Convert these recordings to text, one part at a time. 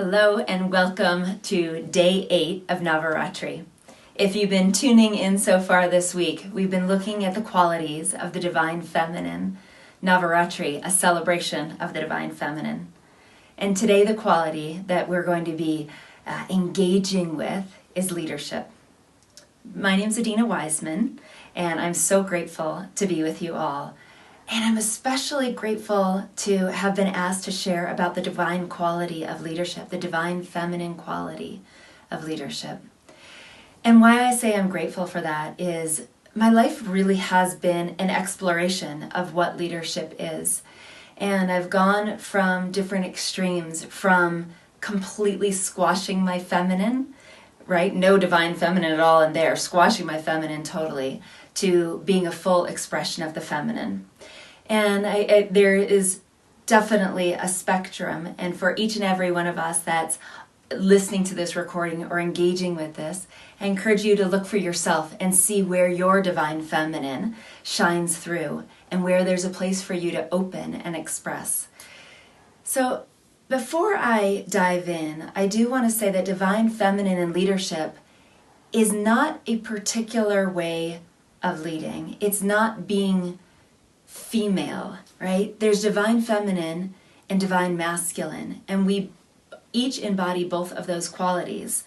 Hello and welcome to day 8 of Navaratri. If you've been tuning in so far this week, we've been looking at the qualities of the Divine Feminine. Navaratri, a celebration of the Divine Feminine. And today the quality that we're going to be engaging with is leadership. My name's Adina Wiseman, and I'm so grateful to be with you all. And I'm especially grateful to have been asked to share about the divine quality of leadership, the divine feminine quality of leadership. And why I say I'm grateful for that is my life really has been an exploration of what leadership is. And I've gone from different extremes, from completely squashing my feminine, right? No divine feminine at all in there, squashing my feminine totally, to being a full expression of the feminine. And there is definitely a spectrum, and for each and every one of us that's listening to this recording or engaging with this, I encourage you to look for yourself and see where your divine feminine shines through and where there's a place for you to open and express. So before I dive in, I do want to say that divine feminine in leadership is not a particular way of leading. It's not being female, right? There's divine feminine and divine masculine, and we each embody both of those qualities.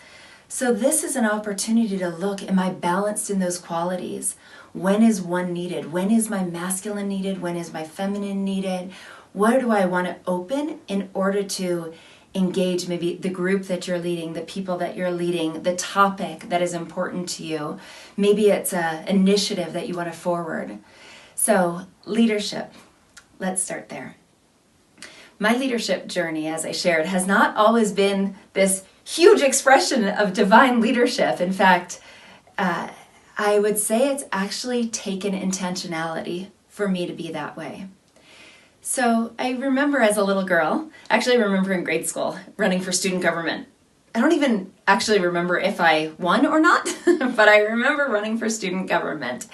So this is an opportunity to look, am I balanced in those qualities? When is one needed? When is my masculine needed? When is my feminine needed? What do I want to open in order to engage maybe the group that you're leading, the people that you're leading, the topic that is important to you? Maybe it's an initiative that you want to forward. So, leadership, let's start there. My leadership journey, as I shared, has not always been this huge expression of divine leadership. In fact, I would say it's actually taken intentionality for me to be that way. So, I remember as a little girl, actually I remember in grade school, running for student government. I don't even actually remember if I won or not, but I remember running for student government.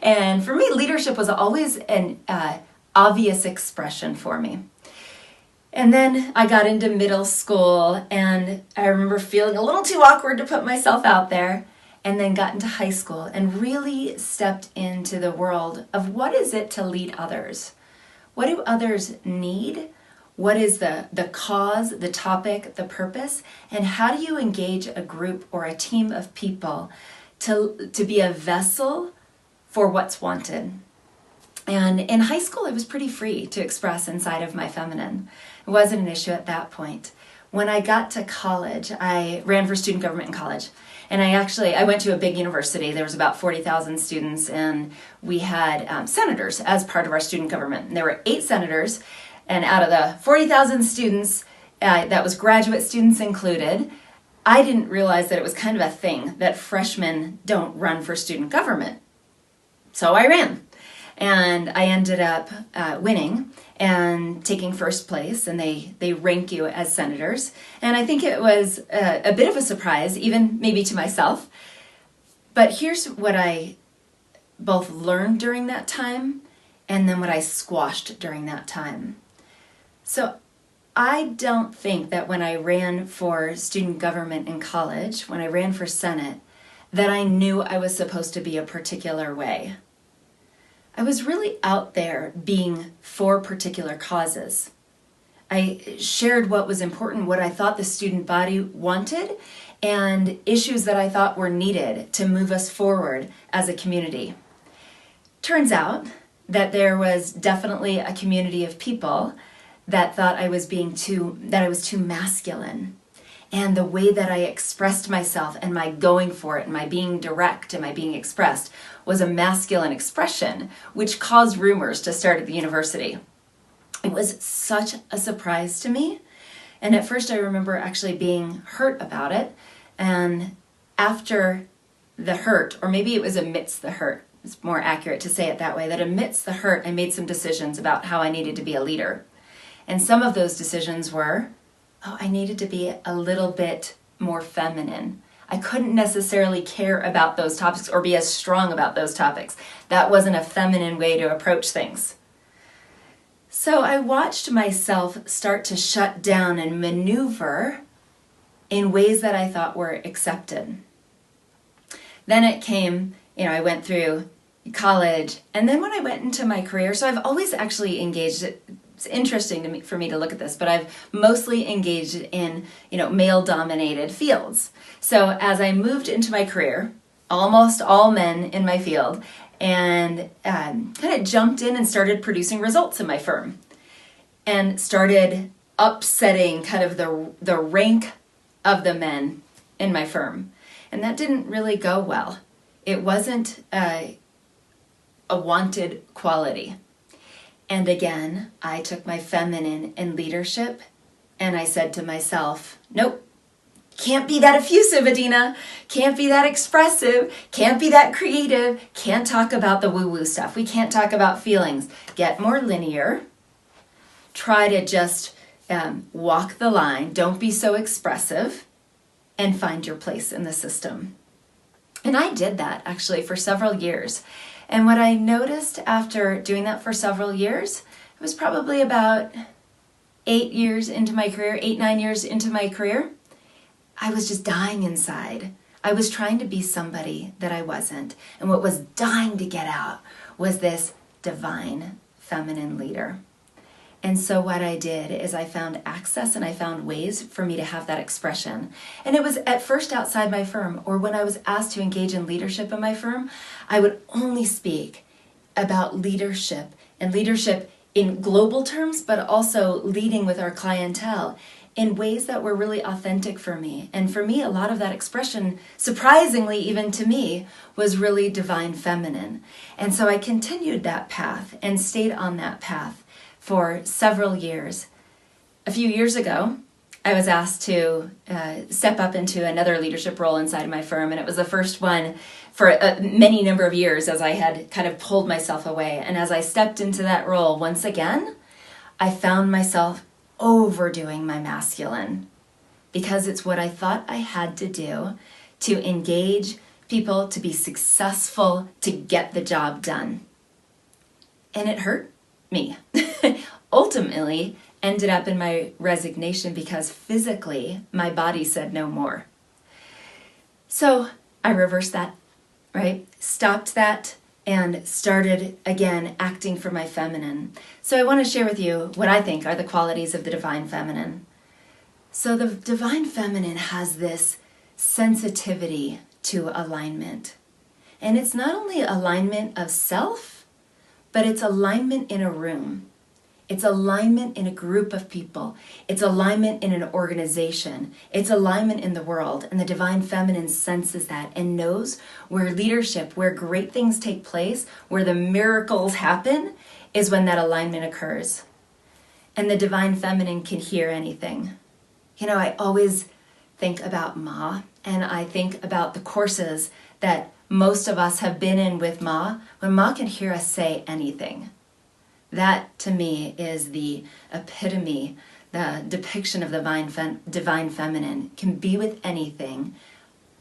And for me, leadership was always an obvious expression for me. And then I got into middle school, and I remember feeling a little too awkward to put myself out there, and then got into high school and really stepped into the world of what is it to lead others? What do others need? What is the cause, the topic, the purpose, and how do you engage a group or a team of people to be a vessel for what's wanted? And in high school, I was pretty free to express inside of my feminine. It wasn't an issue at that point. When I got to college, I ran for student government in college. And I went to a big university. There was about 40,000 students, and we had senators as part of our student government. And there were 8 senators. And out of the 40,000 students, that was graduate students included, I didn't realize that it was kind of a thing that freshmen don't run for student government. So I ran. And I ended up winning and taking first place, and they rank you as senators. And I think it was a bit of a surprise, even maybe to myself. But here's what I both learned during that time, and then what I squashed during that time. So I don't think that when I ran for student government in college, when I ran for Senate, that I knew I was supposed to be a particular way. I was really out there being for particular causes. I shared what was important, what I thought the student body wanted, and issues that I thought were needed to move us forward as a community. Turns out that there was definitely a community of people that thought I was too masculine. And the way that I expressed myself and my going for it and my being direct and my being expressed was a masculine expression, which caused rumors to start at the university. It was such a surprise to me. And at first I remember actually being hurt about it. And after the hurt, or maybe it was amidst the hurt, it's more accurate to say it that way, that amidst the hurt, I made some decisions about how I needed to be a leader. And some of those decisions were, I needed to be a little bit more feminine. I couldn't necessarily care about those topics or be as strong about those topics. That wasn't a feminine way to approach things. So I watched myself start to shut down and maneuver in ways that I thought were accepted. Then it came, I went through college, and then when I went into my career, so I've always actually engaged, it's interesting for me to look at this, but I've mostly engaged in, male-dominated fields. So as I moved into my career, almost all men in my field, and kind of jumped in and started producing results in my firm, and started upsetting kind of the rank of the men in my firm. And that didn't really go well. It wasn't a wanted quality. And again, I took my feminine in leadership and I said to myself, nope, can't be that effusive, Adina. Can't be that expressive. Can't be that creative. Can't talk about the woo-woo stuff. We can't talk about feelings. Get more linear. Try to just walk the line. Don't be so expressive. And find your place in the system. And I did that actually for several years. And what I noticed after doing that for several years, it was probably about 8 years into my career, 8-9 years into my career, I was just dying inside. I was trying to be somebody that I wasn't. And what was dying to get out was this divine feminine leader. And so what I did is I found access and I found ways for me to have that expression. And it was at first outside my firm, or when I was asked to engage in leadership in my firm, I would only speak about leadership, and leadership in global terms, but also leading with our clientele in ways that were really authentic for me. And for me, a lot of that expression, surprisingly even to me, was really divine feminine. And so I continued that path and stayed on that path for several years. A few years ago, I was asked to step up into another leadership role inside of my firm, and it was the first one for a many number of years as I had kind of pulled myself away. And as I stepped into that role once again, I found myself overdoing my masculine because it's what I thought I had to do to engage people, to be successful, to get the job done. And it hurt me. Ultimately ended up in my resignation because physically my body said no more. So I reversed that, right? Stopped that and started again acting for my feminine. So I want to share with you what I think are the qualities of the divine feminine. So the divine feminine has this sensitivity to alignment. And it's not only alignment of self, but it's alignment in a room. It's alignment in a group of people. It's alignment in an organization. It's alignment in the world. And the divine feminine senses that and knows where leadership, where great things take place, where the miracles happen, is when that alignment occurs. And the divine feminine can hear anything. I always think about Ma, and I think about the courses that most of us have been in with Ma, when Ma can hear us say anything. That, to me, is the epitome, the depiction of the divine feminine. Can be with anything,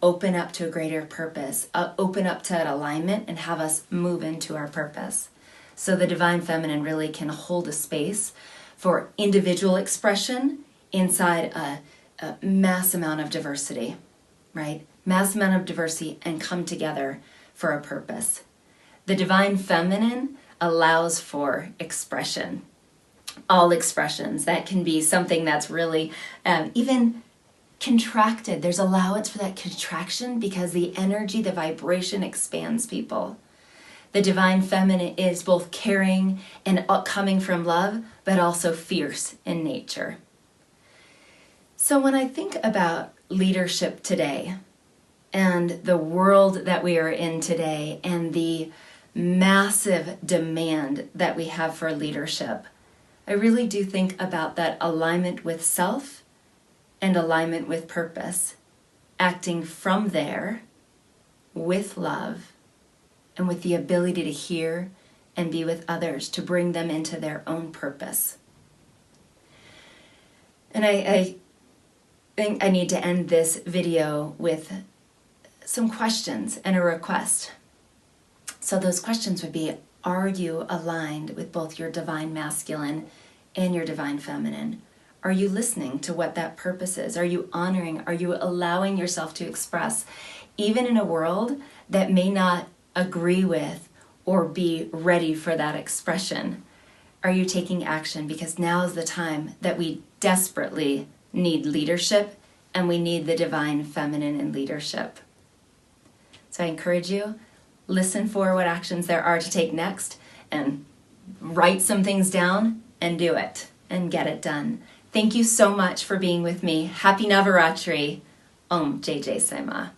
open up to a greater purpose, open up to that alignment, and have us move into our purpose. So the divine feminine really can hold a space for individual expression inside a mass amount of diversity, right? Mass amount of diversity and come together for a purpose. The divine feminine allows for expression. All expressions. That can be something that's really even contracted. There's allowance for that contraction because the energy, the vibration expands people. The divine feminine is both caring and coming from love, but also fierce in nature. So when I think about leadership today, and the world that we are in today, and the massive demand that we have for leadership, I really do think about that alignment with self and alignment with purpose, acting from there with love and with the ability to hear and be with others to bring them into their own purpose. And I think I need to end this video with some questions and a request. So those questions would be, are you aligned with both your divine masculine and your divine feminine? Are you listening to what that purpose is? Are you honoring? Are you allowing yourself to express, even in a world that may not agree with or be ready for that expression? Are you taking action? Because now is the time that we desperately need leadership, and we need the divine feminine in leadership. So I encourage you, listen for what actions there are to take next, and write some things down and do it and get it done. Thank you so much for being with me. Happy Navaratri. Om Jai Jai Sema.